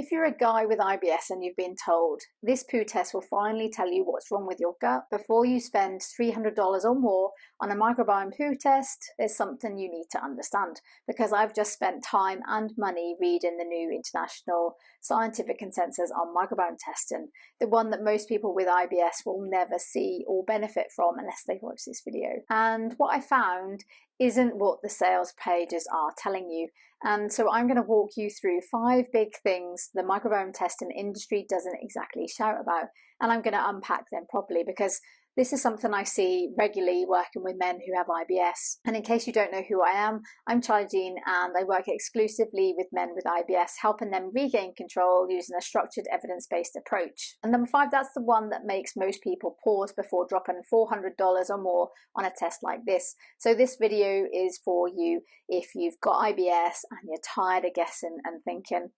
If you're a guy with IBS and you've been told this poo test will finally tell you what's wrong with your gut before you spend $300 or more on a microbiome poo test, there's something you need to understand, because I've just spent time and money reading the new international scientific consensus on microbiome testing, the one that most people with IBS will never see or benefit from unless they watch this video. And what I found isn't what the sales pages are telling you. And so I'm going to walk you through 5 big things the microbiome testing industry doesn't exactly shout about. And I'm going to unpack them properly, because this is something I see regularly working with men who have IBS. And in case you don't know who I am, I'm CharlieJeane, and I work exclusively with men with IBS, helping them regain control using a structured evidence-based approach. And number 5, that's the one that makes most people pause before dropping $400 or more on a test like this. So this video is for you if you've got IBS and you're tired of guessing and thinking,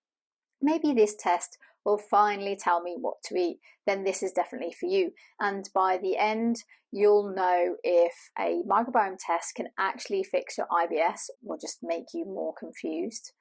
maybe this test will finally tell me what to eat, then this is definitely for you. And by the end, you'll know if a microbiome test can actually fix your IBS or just make you more confused,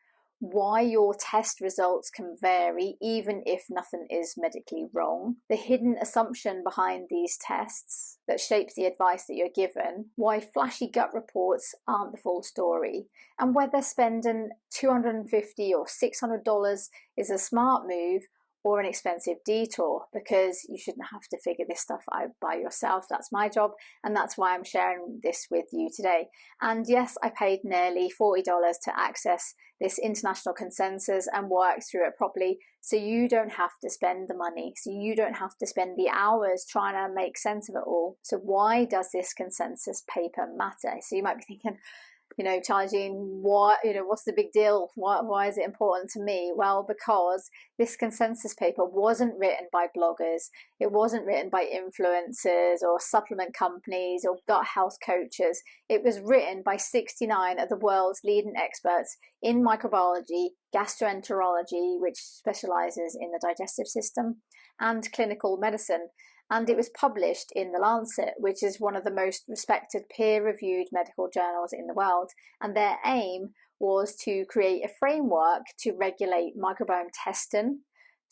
why your test results can vary even if nothing is medically wrong, the hidden assumption behind these tests that shapes the advice that you're given, why flashy gut reports aren't the full story, and whether spending $250 or $600 is a smart move or an expensive detour, because you shouldn't have to figure this stuff out by yourself. That's my job, and that's why I'm sharing this with you today. And yes, I paid nearly $40 to access this international consensus and work through it properly, so you don't have to spend the money, so you don't have to spend the hours trying to make sense of it all. So why does this consensus paper matter? So you might be thinking, CharlieJeane, what's the big deal? Why is it important to me? Well, because this consensus paper wasn't written by bloggers, it wasn't written by influencers or supplement companies or gut health coaches. It was written by 69 of the world's leading experts in microbiology, gastroenterology, which specializes in the digestive system, and clinical medicine. And it was published in The Lancet, which is one of the most respected peer-reviewed medical journals in the world. And their aim was to create a framework to regulate microbiome testing,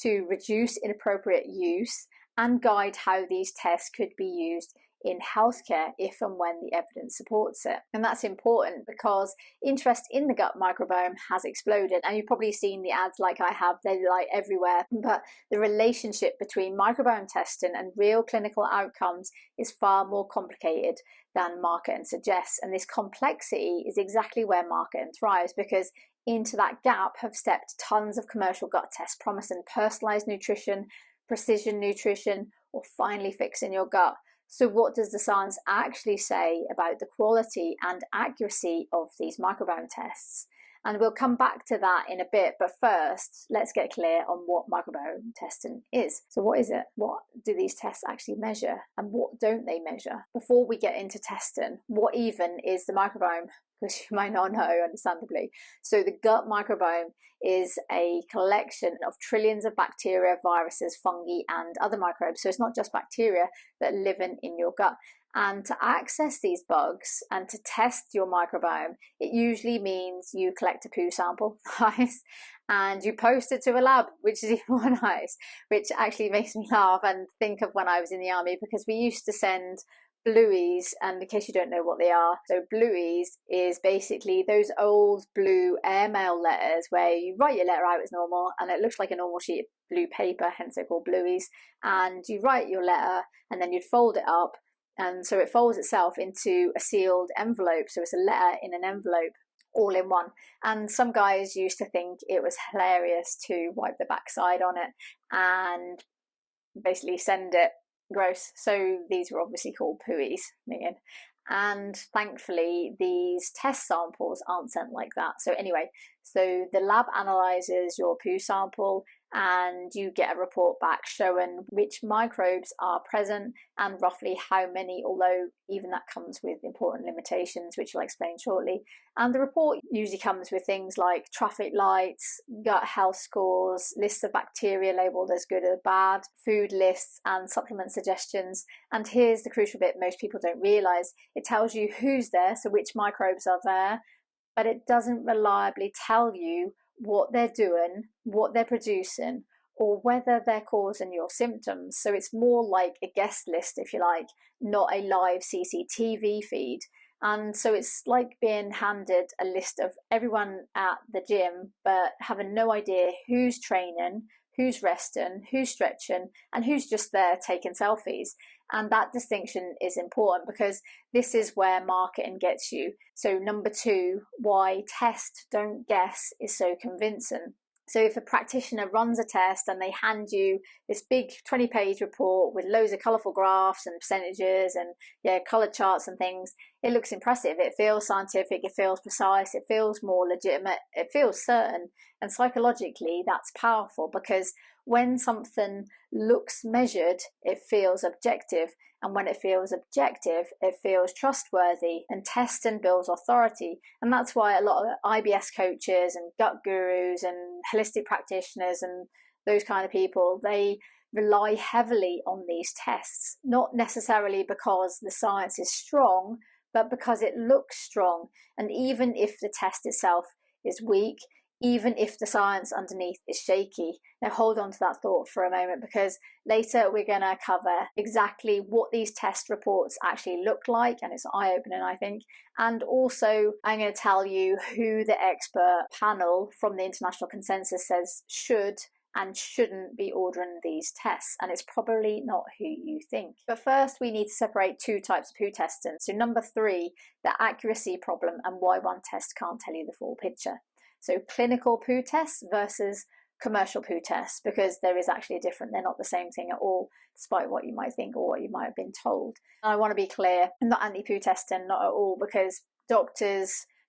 to reduce inappropriate use, and guide how these tests could be used in healthcare if and when the evidence supports it. And that's important because interest in the gut microbiome has exploded, and you've probably seen the ads like I have, they're like everywhere. But the relationship between microbiome testing and real clinical outcomes is far more complicated than marketing suggests. And this complexity is exactly where marketing thrives, because into that gap have stepped tons of commercial gut tests promising personalized nutrition, precision nutrition, or finally fixing your gut. So what does the science actually say about the quality and accuracy of these microbiome tests? And we'll come back to that in a bit, but first, let's get clear on what microbiome testing is. So what is it? What do these tests actually measure? And what don't they measure? Before we get into testing, what even is the microbiome? Because you might not know, understandably. So the gut microbiome is a collection of trillions of bacteria, viruses, fungi, and other microbes. So it's not just bacteria that live in your gut. And to access these bugs and to test your microbiome, it usually means you collect a poo sample, nice, and you post it to a lab, which is even more nice, which actually makes me laugh and think of when I was in the army, because we used to send blueies, and in case you don't know what they are, so blueies is basically those old blue airmail letters where you write your letter out as normal and it looks like a normal sheet of blue paper, hence they're called blueies, and you write your letter and then you'd fold it up, and so it folds itself into a sealed envelope, so it's a letter in an envelope all in one. And some guys used to think it was hilarious to wipe the backside on it and basically send it. Gross. So these were obviously called pooies, Megan. And thankfully these test samples aren't sent like that. So anyway, so the lab analyzes your poo sample and you get a report back showing which microbes are present and roughly how many, although even that comes with important limitations, which I'll explain shortly. And the report usually comes with things like traffic lights, gut health scores, lists of bacteria labelled as good or bad, food lists, and supplement suggestions. And here's the crucial bit most people don't realise. It tells you who's there, so which microbes are there, but it doesn't reliably tell you what they're doing, what they're producing, or whether they're causing your symptoms. So it's more like a guest list, if you like, not a live CCTV feed. And so it's like being handed a list of everyone at the gym, but having no idea who's training, who's resting, who's stretching, and who's just there taking selfies. And that distinction is important because this is where marketing gets you. So number 2, why test, don't guess is so convincing. So if a practitioner runs a test and they hand you this big 20-page report with loads of colourful graphs and percentages and colour charts and things, it looks impressive. It feels scientific, it feels precise, it feels more legitimate, it feels certain. And psychologically, that's powerful because when something looks measured, it feels objective. And when it feels objective, it feels trustworthy, and testing builds authority. And that's why a lot of IBS coaches and gut gurus and holistic practitioners and those kind of people, they rely heavily on these tests, not necessarily because the science is strong, but because it looks strong. And even if the test itself is weak, even if the science underneath is shaky. Now hold on to that thought for a moment, because later we're going to cover exactly what these test reports actually look like, and it's eye-opening, I think. And also I'm going to tell you who the expert panel from the international consensus says should and shouldn't be ordering these tests, and it's probably not who you think. But first we need to separate 2 types of poo testing. So number 3, the accuracy problem and why one test can't tell you the full picture. So clinical poo tests versus commercial poo tests, because there is actually a difference. They're not the same thing at all, despite what you might think or what you might have been told. And I want to be clear, I'm not anti-poo testing, not at all, because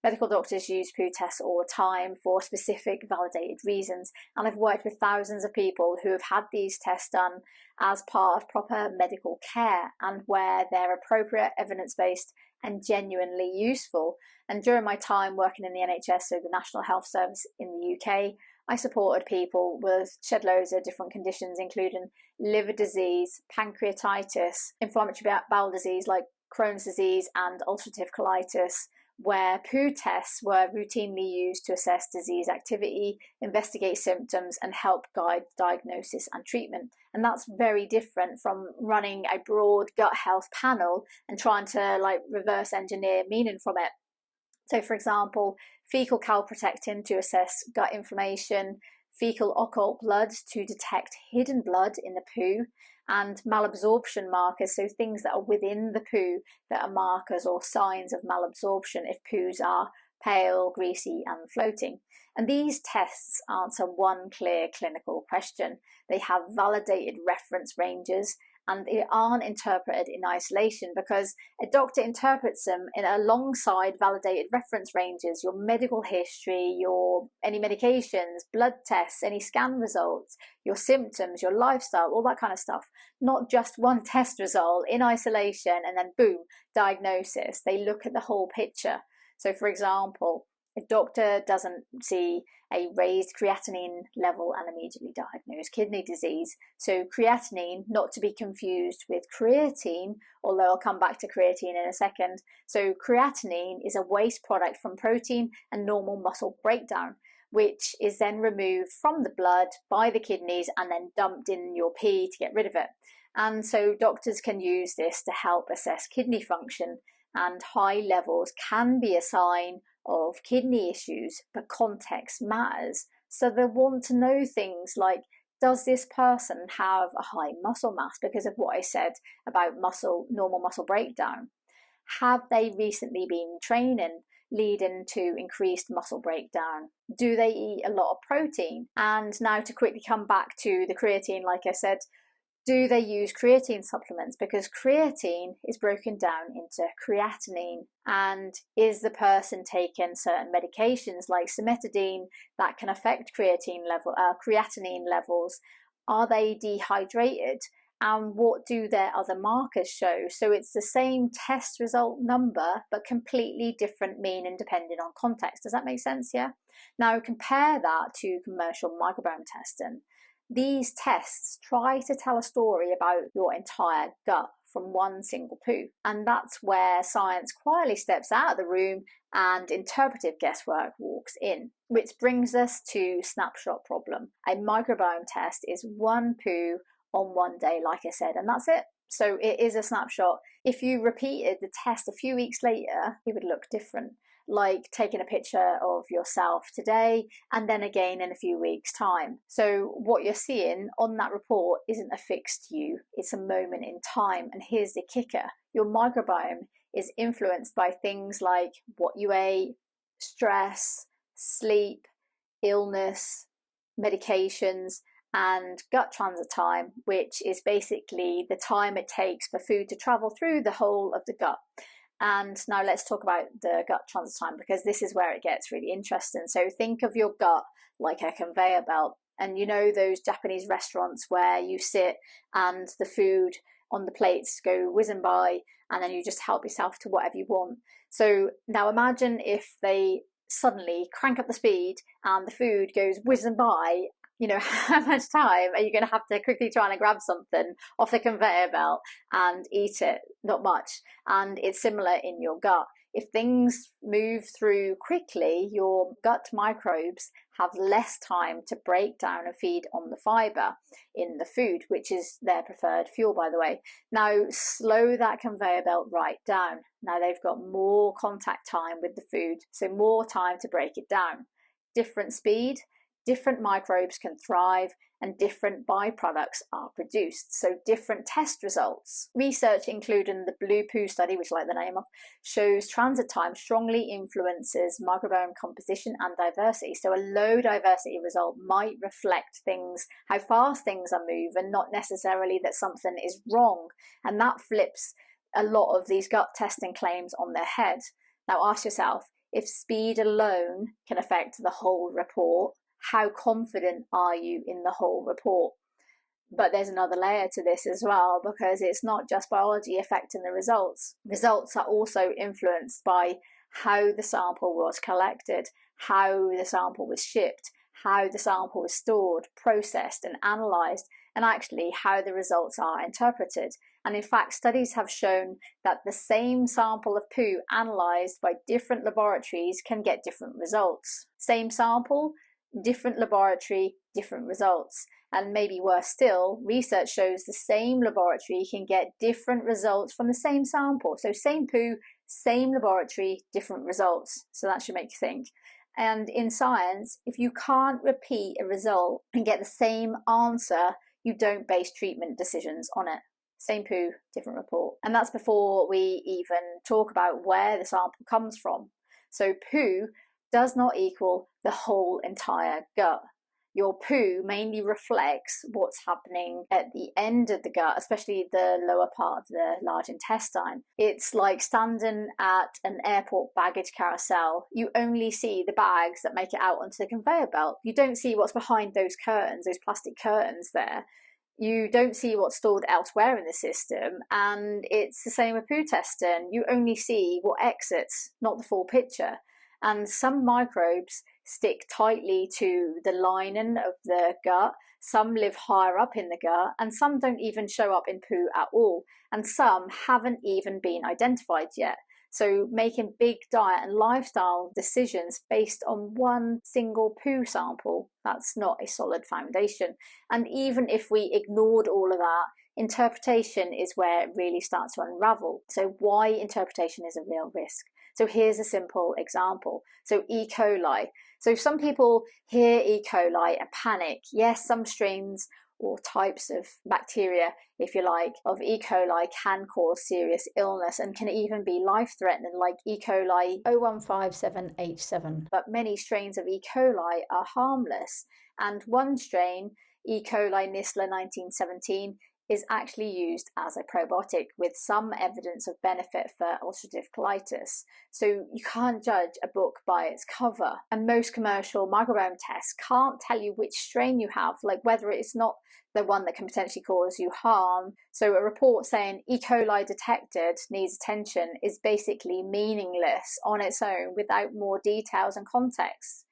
medical doctors use poo tests all the time for specific validated reasons. And I've worked with thousands of people who have had these tests done as part of proper medical care and where they're appropriate, evidence-based and genuinely useful. And during my time working in the NHS, so the National Health Service in the UK, I supported people with shed loads of different conditions, including liver disease, pancreatitis, inflammatory bowel disease like Crohn's disease and ulcerative colitis, where poo tests were routinely used to assess disease activity, investigate symptoms, and help guide diagnosis and treatment. And that's very different from running a broad gut health panel and trying to reverse engineer meaning from it. So for example, fecal calprotectin to assess gut inflammation, fecal occult blood to detect hidden blood in the poo, and malabsorption markers, so things that are within the poo that are markers or signs of malabsorption if poos are pale, greasy and floating. And these tests answer one clear clinical question. They have validated reference ranges and they aren't interpreted in isolation, because a doctor interprets them in alongside validated reference ranges, your medical history, any medications, blood tests, any scan results, your symptoms, your lifestyle, all that kind of stuff. Not just one test result in isolation and then boom, diagnosis. They look at the whole picture. So for example, a doctor doesn't see a raised creatinine level and immediately diagnose kidney disease. So creatinine, not to be confused with creatine, although I'll come back to creatine in a second. So creatinine is a waste product from protein and normal muscle breakdown, which is then removed from the blood by the kidneys and then dumped in your pee to get rid of it. And so doctors can use this to help assess kidney function, and high levels can be a sign of kidney issues, but context matters. So they want to know things like, does this person have a high muscle mass because of what I said about normal muscle breakdown? Have they recently been training leading to increased muscle breakdown? Do they eat a lot of protein? And now to quickly come back to the creatine, like I said, do they use creatine supplements? Because creatine is broken down into creatinine. And is the person taking certain medications like cimetidine that can affect creatinine levels? Are they dehydrated? And what do their other markers show? So it's the same test result number, but completely different meaning depending on context. Does that make sense? Yeah. Now compare that to commercial microbiome testing. These tests try to tell a story about your entire gut from one single poo. And that's where science quietly steps out of the room and interpretive guesswork walks in. Which brings us to Snapshot Problem. A microbiome test is one poo on one day, like I said, and that's it. So it is a snapshot. If you repeated the test a few weeks later, it would look different. Like taking a picture of yourself today and then again in a few weeks' time. So what you're seeing on that report isn't a fixed you, it's a moment in time. And here's the kicker: your microbiome is influenced by things like what you ate, stress, sleep, illness, medications, and gut transit time, which is basically the time it takes for food to travel through the whole of the gut. And now let's talk about the gut transit time, because this is where it gets really interesting. So think of your gut like a conveyor belt. And you know those Japanese restaurants where you sit and the food on the plates go whizzing by and then you just help yourself to whatever you want. So now imagine if they suddenly crank up the speed and the food goes whizzing by. You know, how much time are you going to have to quickly try and grab something off the conveyor belt and eat it? Not much. And it's similar in your gut. If things move through quickly, your gut microbes have less time to break down and feed on the fiber in the food, which is their preferred fuel, by the way. Now, slow that conveyor belt right down. Now they've got more contact time with the food, so more time to break it down. Different speed, different microbes can thrive, and different byproducts are produced, so different test results. Research, including the Blue Poo study, which I like the name of, shows transit time strongly influences microbiome composition and diversity. So a low diversity result might reflect things, how fast things are moving, not necessarily that something is wrong. And that flips a lot of these gut testing claims on their head. Now ask yourself, if speed alone can affect the whole report, how confident are you in the whole report? But there's another layer to this as well, because it's not just biology affecting the results. Results are also influenced by how the sample was collected, how the sample was shipped, how the sample was stored, processed and analysed, and actually how the results are interpreted. And in fact, studies have shown that the same sample of poo analysed by different laboratories can get different results. Same sample, different laboratory, different results. And maybe worse still, research shows the same laboratory can get different results from the same sample. So same poo, same laboratory, different results. So that should make you think. And in science, if you can't repeat a result and get the same answer, you don't base treatment decisions on it. Same poo, different report. And that's before we even talk about where the sample comes from. So poo does not equal the whole entire gut. Your poo mainly reflects what's happening at the end of the gut, especially the lower part of the large intestine. It's like standing at an airport baggage carousel. You only see the bags that make it out onto the conveyor belt. You don't see what's behind those curtains, those plastic curtains there. You don't see what's stored elsewhere in the system, and it's the same with poo testing. You only see what exits, not the full picture. And some microbes stick tightly to the lining of the gut, some live higher up in the gut, and some don't even show up in poo at all, and some haven't even been identified yet. So making big diet and lifestyle decisions based on one single poo sample, that's not a solid foundation. And even if we ignored all of that, interpretation is where it really starts to unravel. So why interpretation is a real risk. So here's a simple example. So E. coli. So some people hear E. coli and panic. Yes, some strains or types of bacteria, if you like, of E. coli can cause serious illness and can even be life-threatening, like E. coli 0157H7. But many strains of E. coli are harmless. And one strain, E. coli Nistler 1917, is actually used as a probiotic with some evidence of benefit for ulcerative colitis. So you can't judge a book by its cover. And most commercial microbiome tests can't tell you which strain you have, like whether it's not the one that can potentially cause you harm. So a report saying E. coli detected needs attention is basically meaningless on its own without more details and context.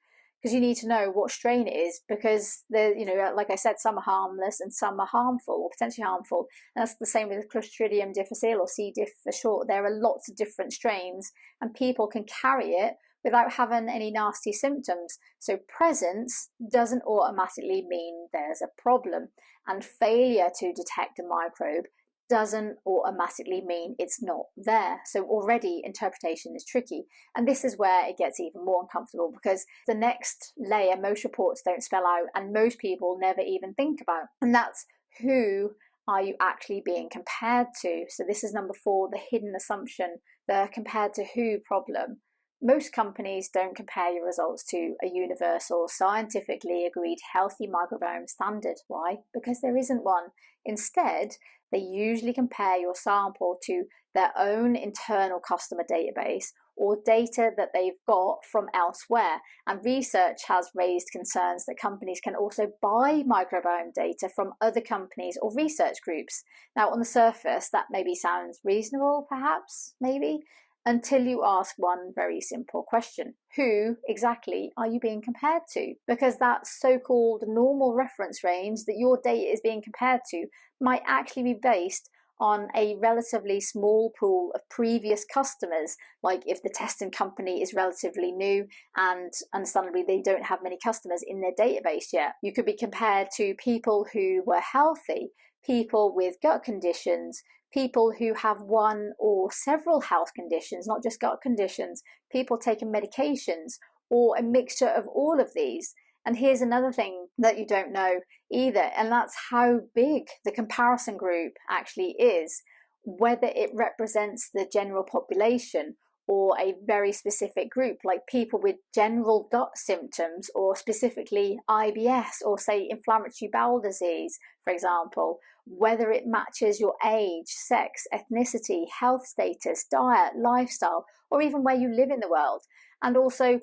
because you need to know what strain it is, because like I said, some are harmless and some are harmful or potentially harmful. And that's the same with Clostridium difficile, or C. diff for short. There are lots of different strains, and people can carry it without having any nasty symptoms. So presence doesn't automatically mean there's a problem, and failure to detect a microbe doesn't automatically mean it's not there. So already interpretation is tricky. And this is where it gets even more uncomfortable, because the next layer most reports don't spell out and most people never even think about. And that's, who are you actually being compared to? So this is number 4, the hidden assumption, the compared to who problem. Most companies don't compare your results to a universal, scientifically agreed healthy microbiome standard. Why? Because there isn't one. Instead, they usually compare your sample to their own internal customer database or data that they've got from elsewhere. And research has raised concerns that companies can also buy microbiome data from other companies or research groups. Now, on the surface, that maybe sounds reasonable, perhaps, maybe, until you ask one very simple question. Who exactly are you being compared to? Because that so-called normal reference range that your data is being compared to might actually be based on a relatively small pool of previous customers. Like if the testing company is relatively new and understandably they don't have many customers in their database yet, you could be compared to people who were healthy, people with gut conditions, people who have one or several health conditions, not just gut conditions, people taking medications, or a mixture of all of these. And here's another thing that you don't know either, and that's how big the comparison group actually is, whether it represents the general population or a very specific group, like people with general gut symptoms, or specifically IBS, or say inflammatory bowel disease, for example, whether it matches your age, sex, ethnicity, health status, diet, lifestyle, or even where you live in the world. And also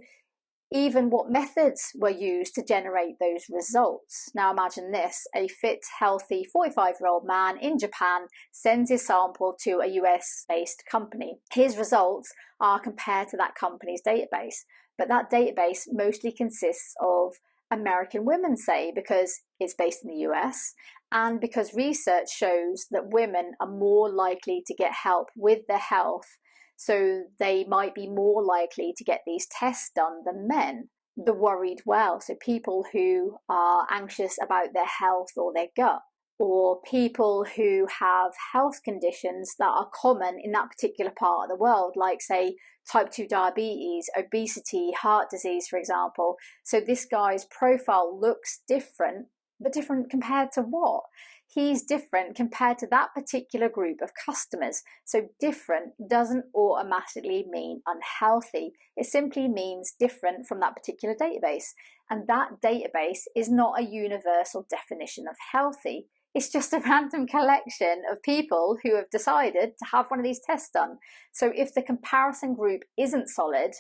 even what methods were used to generate those results. Now imagine this: a fit, healthy 45-year-old man in Japan sends his sample to a US-based company. His results are compared to that company's database, but that database mostly consists of American women, say, because it's based in the US, and because research shows that women are more likely to get help with their health, so they might be more likely to get these tests done than men. The worried well, so people who are anxious about their health or their gut, or people who have health conditions that are common in that particular part of the world, like say type 2 diabetes, obesity, heart disease, for example. So this guy's profile looks different, but different compared to what? He's different compared to that particular group of customers. So different doesn't automatically mean unhealthy. It simply means different from that particular database. And that database is not a universal definition of healthy. It's just a random collection of people who have decided to have one of these tests done. So if the comparison group isn't solid,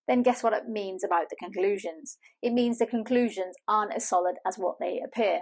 then guess what it means about the conclusions? It means the conclusions aren't as solid as what they appear.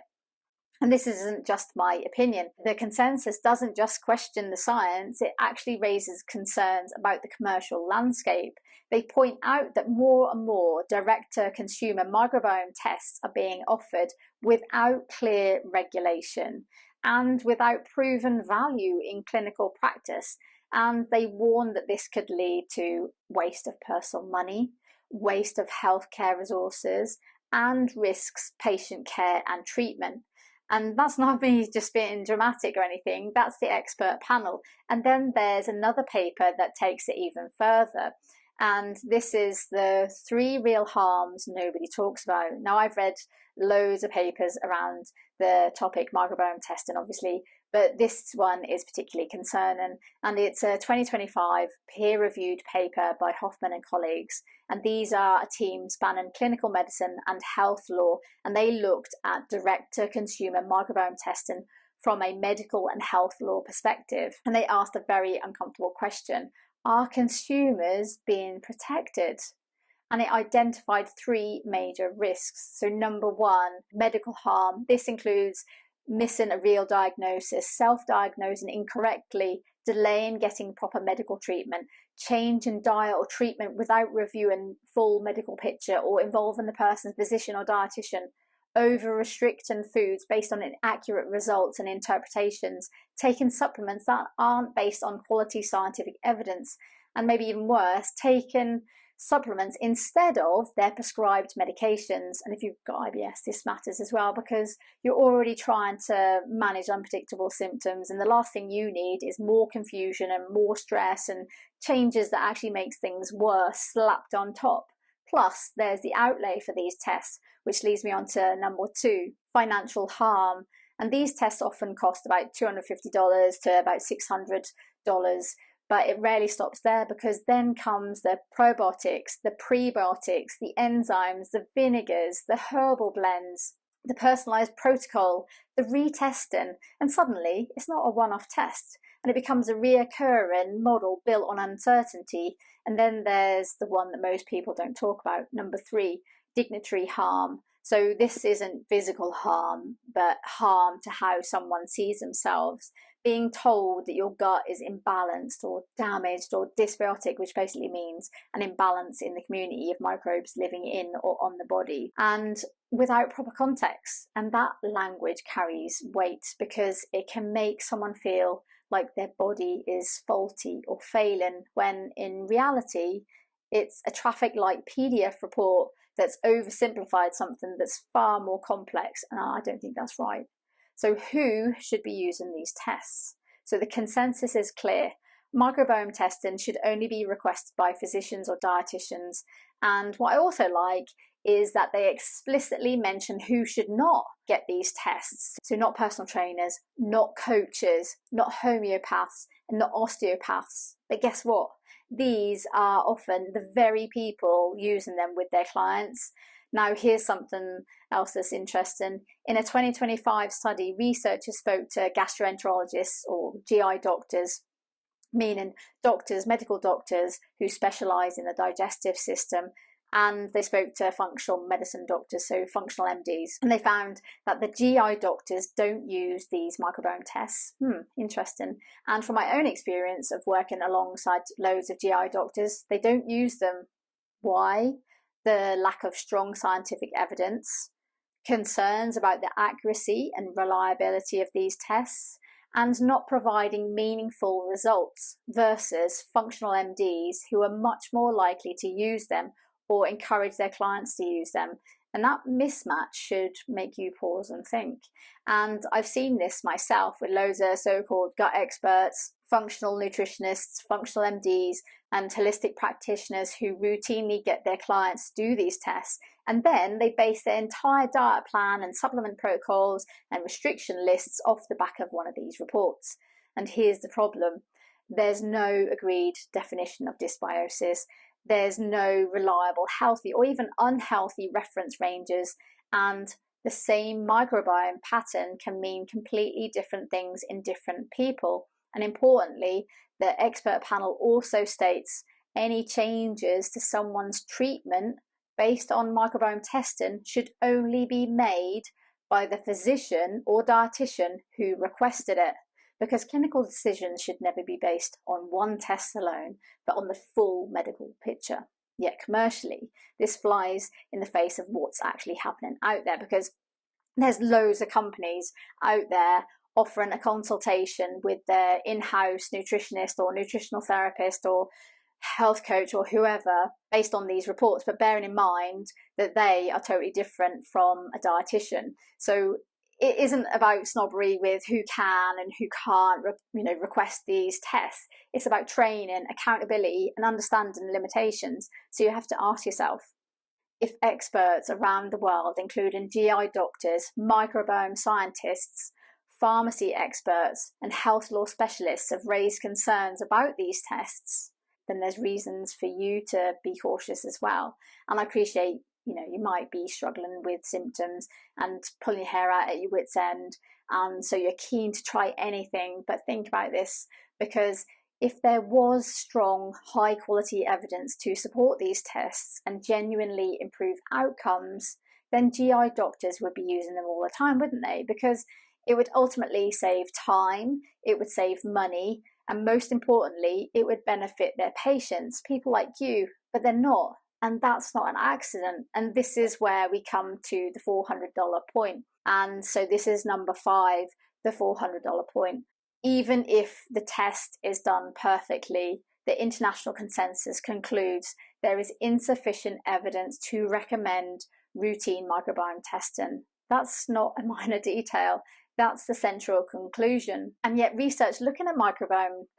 And this isn't just my opinion. The consensus doesn't just question the science, it actually raises concerns about the commercial landscape. They point out that more and more direct-to-consumer microbiome tests are being offered without clear regulation and without proven value in clinical practice. And they warn that this could lead to waste of personal money, waste of healthcare resources, and risks patient care and treatment. And that's not me just being dramatic or anything, that's the expert panel. And then there's another paper that takes it even further. And this is the 3 real harms nobody talks about. Now, I've read loads of papers around the topic microbiome testing, obviously, but this one is particularly concerning. And it's a 2025 peer-reviewed paper by Hoffman and colleagues. And these are a team spanning clinical medicine and health law. And they looked at direct-to-consumer microbiome testing from a medical and health law perspective. And they asked a very uncomfortable question: are consumers being protected? And it identified 3 major risks. So number 1, medical harm. This includes missing a real diagnosis, self-diagnosing incorrectly, delay in getting proper medical treatment, change in diet or treatment without reviewing full medical picture or involving the person's physician or dietitian, over restricting foods based on inaccurate results and interpretations, taking supplements that aren't based on quality scientific evidence, and maybe even worse, taking supplements instead of their prescribed medications. And if you've got IBS, this matters as well, because you're already trying to manage unpredictable symptoms, and the last thing you need is more confusion and more stress and changes that actually makes things worse slapped on top. Plus, there's the outlay for these tests, which leads me on to number 2, financial harm. And these tests often cost about $250 to about $600, but it rarely stops there, because then comes the probiotics, the prebiotics, the enzymes, the vinegars, the herbal blends, the personalised protocol, the retesting, and suddenly it's not a one-off test, and it becomes a reoccurring model built on uncertainty. And then there's the one that most people don't talk about, number 3, dignitary harm. So this isn't physical harm, but harm to how someone sees themselves. Being told that your gut is imbalanced or damaged or dysbiotic, which basically means an imbalance in the community of microbes living in or on the body, and without proper context. And that language carries weight, because it can make someone feel like their body is faulty or failing, when in reality it's a traffic light PDF report that's oversimplified something that's far more complex, and I don't think that's right. So who should be using these tests? So the consensus is clear. Microbiome testing should only be requested by physicians or dietitians. And what I also like is that they explicitly mention who should not get these tests. So not personal trainers, not coaches, not homeopaths, and not osteopaths. But guess what? These are often the very people using them with their clients. Now, here's something else that's interesting. In a 2025 study, researchers spoke to gastroenterologists, or GI doctors, meaning doctors, medical doctors who specialise in the digestive system, and they spoke to functional medicine doctors, so functional MDs, and they found that the GI doctors don't use these microbiome tests. Interesting. And from my own experience of working alongside loads of GI doctors, they don't use them. Why? The lack of strong scientific evidence, concerns about the accuracy and reliability of these tests, and not providing meaningful results, versus functional MDs who are much more likely to use them or encourage their clients to use them. And that mismatch should make you pause and think. And I've seen this myself with loads of so-called gut experts, functional nutritionists, functional MDs, and holistic practitioners who routinely get their clients to do these tests. And then they base their entire diet plan and supplement protocols and restriction lists off the back of one of these reports. And here's the problem. There's no agreed definition of dysbiosis. There's no reliable, healthy, or even unhealthy reference ranges, and the same microbiome pattern can mean completely different things in different people. And importantly, the expert panel also states any changes to someone's treatment based on microbiome testing should only be made by the physician or dietitian who requested it, because clinical decisions should never be based on one test alone, but on the full medical picture. Yet commercially, this flies in the face of what's actually happening out there, because there's loads of companies out there offering a consultation with their in-house nutritionist or nutritional therapist or health coach or whoever based on these reports, but bearing in mind that they are totally different from a dietitian. So it isn't about snobbery with who can and who can't request these tests. It's about training, accountability, and understanding limitations. So you have to ask yourself, if experts around the world, including GI doctors, microbiome scientists, pharmacy experts, and health law specialists have raised concerns about these tests, then there's reasons for you to be cautious as well. And I appreciate, you might be struggling with symptoms and pulling your hair out at your wit's end, and so you're keen to try anything. But think about this, because if there was strong, high quality evidence to support these tests and genuinely improve outcomes, then GI doctors would be using them all the time, wouldn't they? Because it would ultimately save time, it would save money, And most importantly, it would benefit their patients, people like you, but they're not. And that's not an accident. And this is where we come to the $400 point. And so this is number 5, the $400 point. Even if the test is done perfectly, the international consensus concludes there is insufficient evidence to recommend routine microbiome testing. That's not a minor detail. That's the central conclusion. And yet research looking at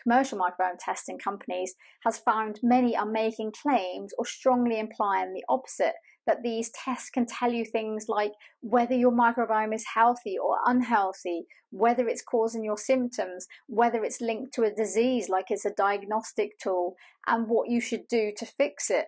commercial microbiome testing companies has found many are making claims or strongly implying the opposite, that these tests can tell you things like whether your microbiome is healthy or unhealthy, whether it's causing your symptoms, whether it's linked to a disease like it's a diagnostic tool, and what you should do to fix it.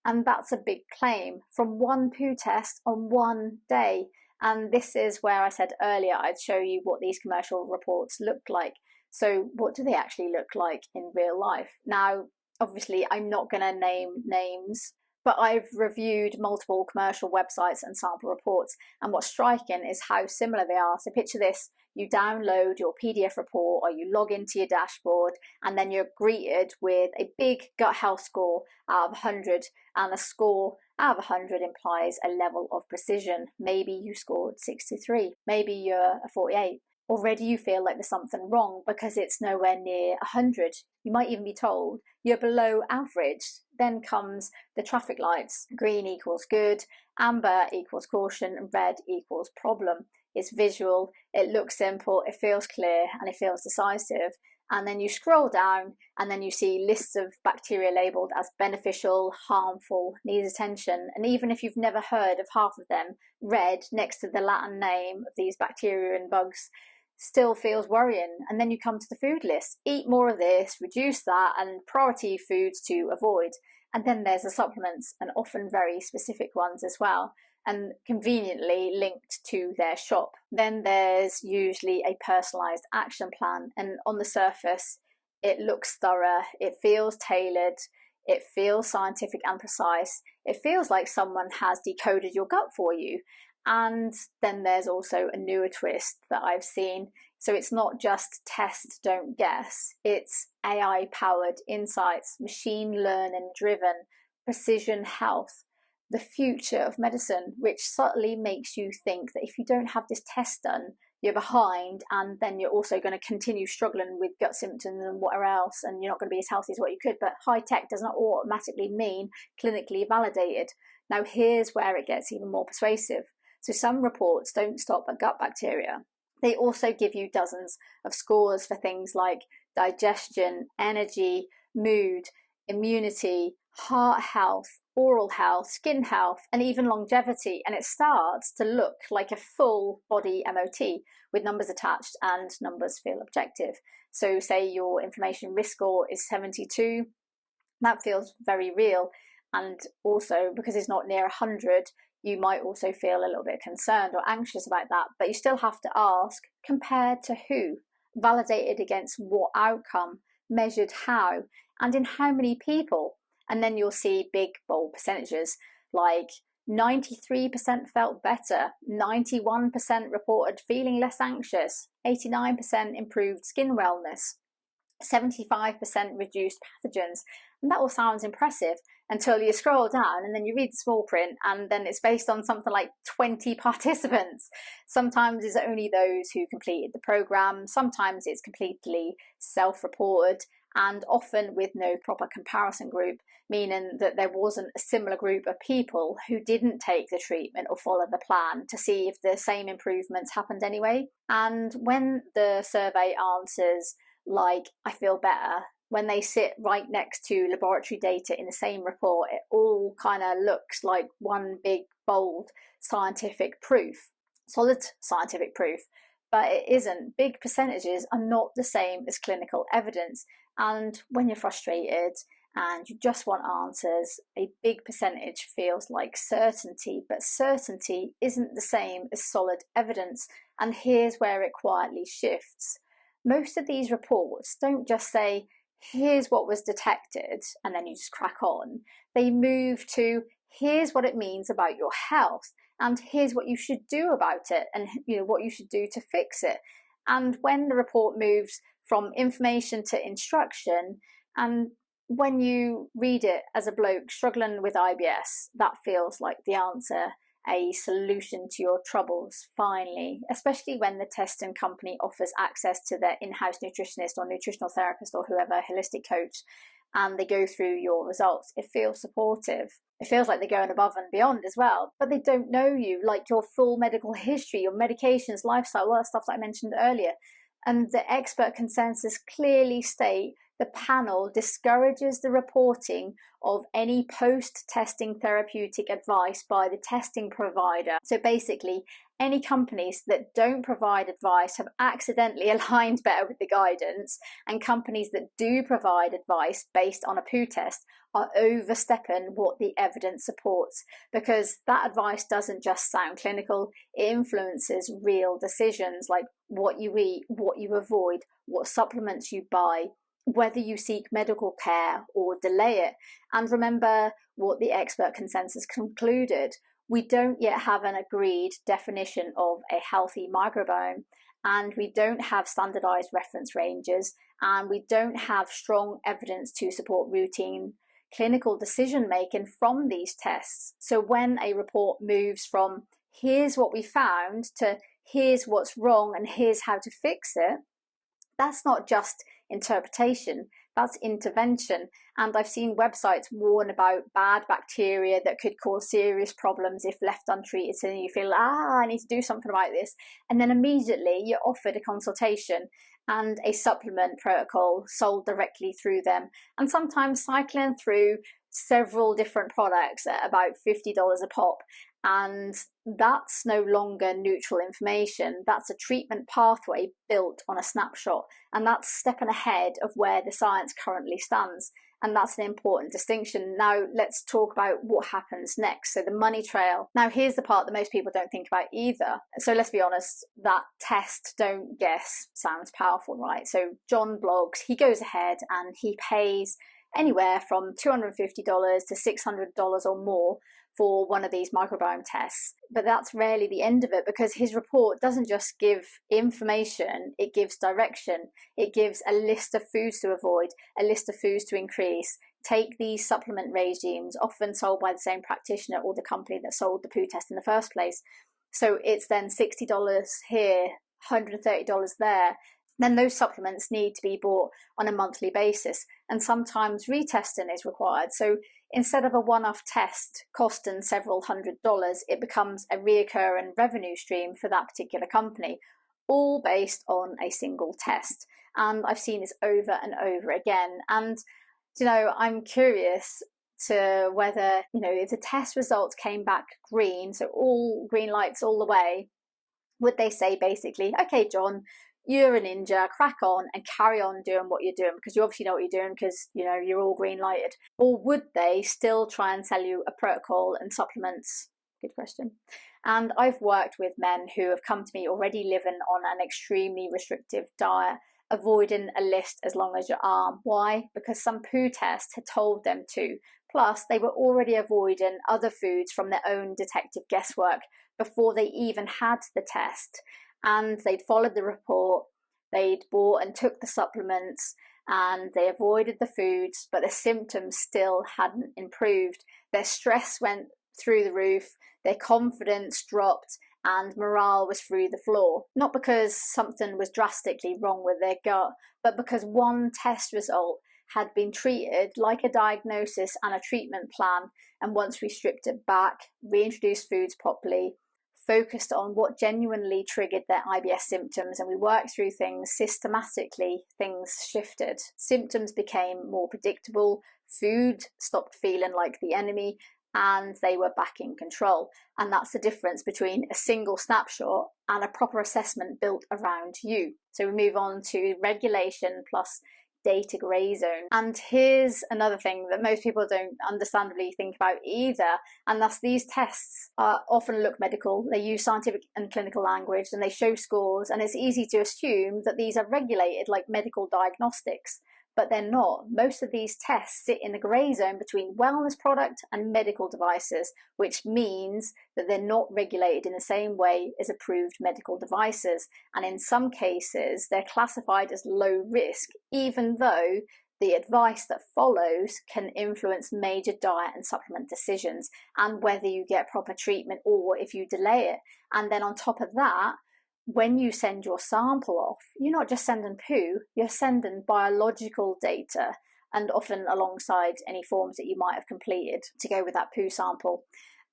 And that's a big claim from one poo test on one day. And this is where I said earlier I'd show you what these commercial reports look like. So what do they actually look like in real life? Now, obviously, I'm not going to name names, but I've reviewed multiple commercial websites and sample reports, and what's striking is how similar they are. So picture this: you download your PDF report or you log into your dashboard, and then you're greeted with a big gut health score out of 100, and a score out of 100 implies a level of precision. Maybe you scored 63, maybe you're a 48. Already you feel like there's something wrong because it's nowhere near 100. You might even be told you're below average. Then comes the traffic lights. Green equals good, amber equals caution, and red equals problem. It's visual, it looks simple, it feels clear, and it feels decisive. And then you scroll down and then you see lists of bacteria labelled as beneficial, harmful, needs attention. And even if you've never heard of half of them, red next to the Latin name of these bacteria and bugs still feels worrying. And then you come to the food list: eat more of this, reduce that, and priority foods to avoid. And then there's the supplements, and often very specific ones as well, and conveniently linked to their shop. Then there's usually a personalised action plan, and on the surface it looks thorough, it feels tailored, it feels scientific and precise, it feels like someone has decoded your gut for you. And then there's also a newer twist that I've seen. So it's not just test, don't guess. It's AI-powered insights, machine learning driven, precision health, the future of medicine, which subtly makes you think that if you don't have this test done, you're behind, and then you're also going to continue struggling with gut symptoms and whatever else, and you're not going to be as healthy as what you could. But high tech does not automatically mean clinically validated. Now here's where it gets even more persuasive. So some reports don't stop at gut bacteria. They also give you dozens of scores for things like digestion, energy, mood, immunity, heart health, oral health, skin health, and even longevity. And it starts to look like a full body MOT with numbers attached, and numbers feel objective. So say your inflammation risk score is 72, that feels very real. And also, because it's not near 100, you might also feel a little bit concerned or anxious about that. But you still have to ask, compared to who? Validated against what outcome? Measured how? And in how many people? And then you'll see big, bold percentages like 93% felt better, 91% reported feeling less anxious, 89% improved skin wellness, 75% reduced pathogens. And that all sounds impressive until you scroll down and then you read the small print, and then it's based on something like 20 participants. Sometimes it's only those who completed the program, sometimes it's completely self-reported, and often with no proper comparison group, meaning that there wasn't a similar group of people who didn't take the treatment or follow the plan to see if the same improvements happened anyway. And when the survey answers like, I feel better, when they sit right next to laboratory data in the same report, it all kind of looks like one big, bold scientific proof, solid scientific proof, but it isn't. Big percentages are not the same as clinical evidence. And when you're frustrated and you just want answers, a big percentage feels like certainty, but certainty isn't the same as solid evidence. And here's where it quietly shifts. Most of these reports don't just say, here's what was detected, and then you just crack on. They move to, here's what it means about your health, and here's what you should do about it, and what you should do to fix it. And when the report moves from information to instruction, and when you read it as a bloke struggling with IBS, that feels like the answer, a solution to your troubles, finally, especially when the testing company offers access to their in-house nutritionist or nutritional therapist or whoever, holistic coach, and they go through your results. It feels supportive. It feels like they're going above and beyond as well, but they don't know you, like your full medical history, your medications, lifestyle, all that stuff that I mentioned earlier. And the expert consensus clearly state the panel discourages the reporting of any post-testing therapeutic advice by the testing provider. So basically, any companies that don't provide advice have accidentally aligned better with the guidance, and companies that do provide advice based on a poo test are overstepping what the evidence supports, because that advice doesn't just sound clinical, it influences real decisions like what you eat, what you avoid, what supplements you buy, whether you seek medical care or delay it. And remember what the expert consensus concluded. We don't yet have an agreed definition of a healthy microbiome, and we don't have standardized reference ranges, and we don't have strong evidence to support routine clinical decision making from these tests. So when a report moves from here's what we found to here's what's wrong and here's how to fix it, that's not just interpretation, that's intervention. And I've seen websites warn about bad bacteria that could cause serious problems if left untreated. So you feel, I need to do something about this. And then immediately you're offered a consultation and a supplement protocol sold directly through them. And sometimes cycling through several different products at about $50 a pop. And that's no longer neutral information. That's a treatment pathway built on a snapshot. And that's stepping ahead of where the science currently stands. And that's an important distinction. Now let's talk about what happens next. So the money trail. Now here's the part that most people don't think about either. So let's be honest, that test, don't guess, sounds powerful, right? So John blogs, he goes ahead and he pays anywhere from $250 to $600 or more for one of these microbiome tests. But that's rarely the end of it, because his report doesn't just give information, it gives direction. It gives a list of foods to avoid, a list of foods to increase. Take these supplement regimes, often sold by the same practitioner or the company that sold the poo test in the first place. So it's then $60 here, $130 there. Then those supplements need to be bought on a monthly basis, and sometimes retesting is required. So instead of a one-off test costing several $100s, it becomes a reoccurring revenue stream for that particular company, all based on a single test. And I've seen this over and over again. And, I'm curious to whether, if the test results came back green, so all green lights all the way, would they say basically, okay, John, you're a ninja, crack on and carry on doing what you're doing, because you obviously know what you're doing because, you're all green lighted? Or would they still try and sell you a protocol and supplements? Good question. And I've worked with men who have come to me already living on an extremely restrictive diet, avoiding a list as long as your arm. Why? Because some poo test had told them to. Plus, they were already avoiding other foods from their own detective guesswork before they even had the test. And they'd followed the report, they'd bought and took the supplements, and they avoided the foods, but the symptoms still hadn't improved. Their stress went through the roof, their confidence dropped, and morale was through the floor. Not because something was drastically wrong with their gut, but because one test result had been treated like a diagnosis and a treatment plan. And once we stripped it back, reintroduced foods properly, focused on what genuinely triggered their IBS symptoms, and we worked through things systematically, things shifted. Symptoms became more predictable, food stopped feeling like the enemy, and they were back in control. And that's the difference between a single snapshot and a proper assessment built around you. So we move on to regulation plus data grey zone. And here's another thing that most people don't understandably think about either, and that's these tests often look medical. They use scientific and clinical language, and they show scores, and it's easy to assume that these are regulated like medical diagnostics. but they're not. Most of these tests sit in the grey zone between wellness product and medical devices, which means that they're not regulated in the same way as approved medical devices. And in some cases, they're classified as low risk, even though the advice that follows can influence major diet and supplement decisions and whether you get proper treatment or if you delay it. And then on top of that, when you send your sample off, you're not just sending poo, you're sending biological data, and often alongside any forms that you might have completed to go with that poo sample.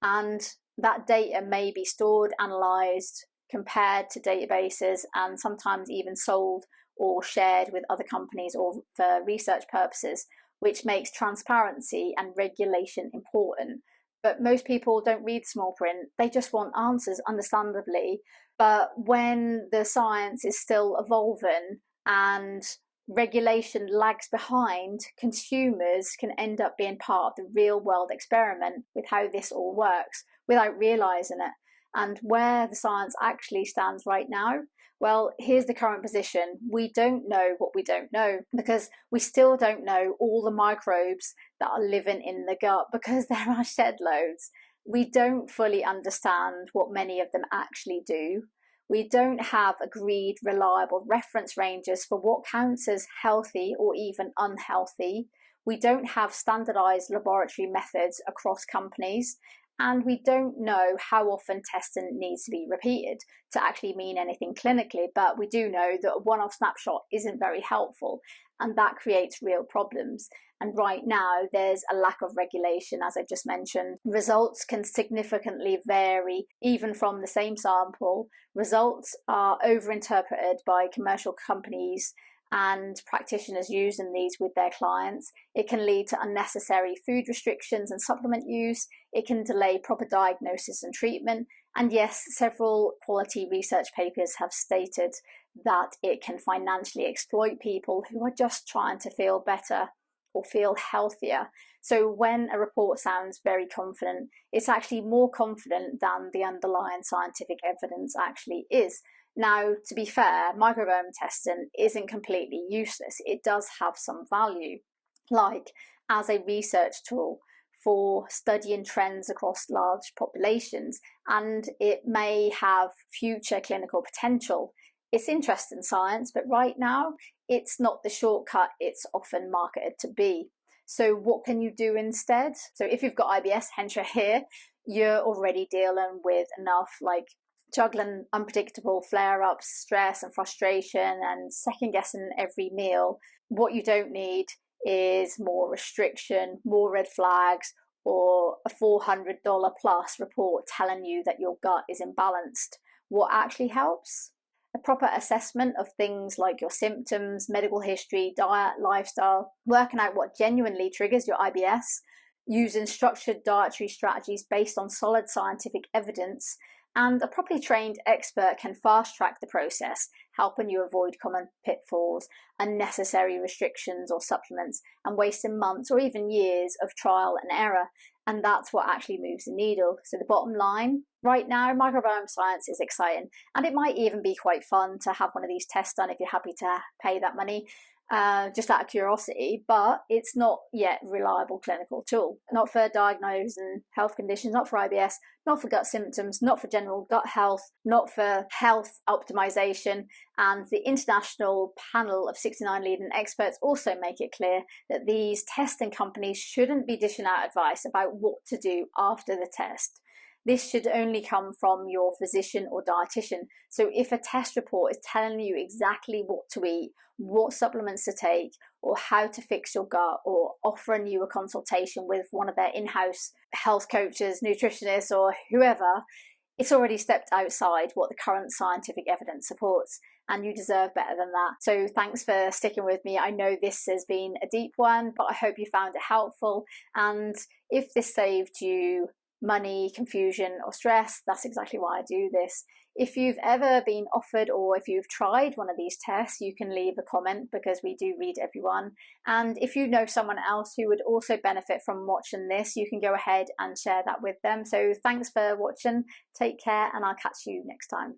And that data may be stored, analysed, compared to databases, and sometimes even sold or shared with other companies or for research purposes, which makes transparency and regulation important. But most people don't read small print, they just want answers, understandably. But when the science is still evolving and regulation lags behind, consumers can end up being part of the real world experiment with how this all works without realising it. And where the science actually stands right now, well, here's the current position. We don't know what we don't know, because we still don't know all the microbes that are living in the gut, because there are shed loads. We don't fully understand what many of them actually do. We don't have agreed, reliable reference ranges for what counts as healthy or even unhealthy. We don't have standardized laboratory methods across companies. And we don't know how often testing needs to be repeated to actually mean anything clinically, but we do know that a one-off snapshot isn't very helpful, and that creates real problems. And right now, there's a lack of regulation, as I just mentioned. Results can significantly vary, even from the same sample. Results are overinterpreted by commercial companies and practitioners using these with their clients. It can lead to unnecessary food restrictions and supplement use. It can delay proper diagnosis and treatment. And yes, several quality research papers have stated that it can financially exploit people who are just trying to feel better or feel healthier. So when a report sounds very confident, it's actually more confident than the underlying scientific evidence actually is. Now, to be fair, microbiome testing isn't completely useless. It does have some value, like as a research tool for studying trends across large populations, and it may have future clinical potential. It's interesting science, but right now, it's not the shortcut it's often marketed to be. So what can you do instead? So if you've got IBS, hence you're here, you're already dealing with enough like juggling unpredictable flare-ups, stress and frustration, and second-guessing every meal. What you don't need is more restriction, more red flags, or a $400 plus report telling you that your gut is imbalanced. What actually helps? A proper assessment of things like your symptoms, medical history, diet, lifestyle, working out what genuinely triggers your IBS, using structured dietary strategies based on solid scientific evidence. And a properly trained expert can fast track the process, helping you avoid common pitfalls, unnecessary restrictions or supplements, and wasting months or even years of trial and error. And that's what actually moves the needle. So the bottom line, right now, microbiome science is exciting. And it might even be quite fun to have one of these tests done if you're happy to pay that money. Just out of curiosity, but it's not yet a reliable clinical tool. Not for diagnosing health conditions, not for IBS, not for gut symptoms, not for general gut health, not for health optimization. And the international panel of 69 leading experts also make it clear that these testing companies shouldn't be dishing out advice about what to do after the test. This should only come from your physician or dietitian. So if a test report is telling you exactly what to eat, what supplements to take, or how to fix your gut, or offering you a consultation with one of their in-house health coaches, nutritionists, or whoever, it's already stepped outside what the current scientific evidence supports, and you deserve better than that. So thanks for sticking with me. I know this has been a deep one, but I hope you found it helpful. And if this saved you money, confusion, or stress, that's exactly why I do this. If you've ever been offered or if you've tried one of these tests, you can leave a comment because we do read everyone. And if you know someone else who would also benefit from watching this, you can go ahead and share that with them. So thanks for watching, take care, and I'll catch you next time.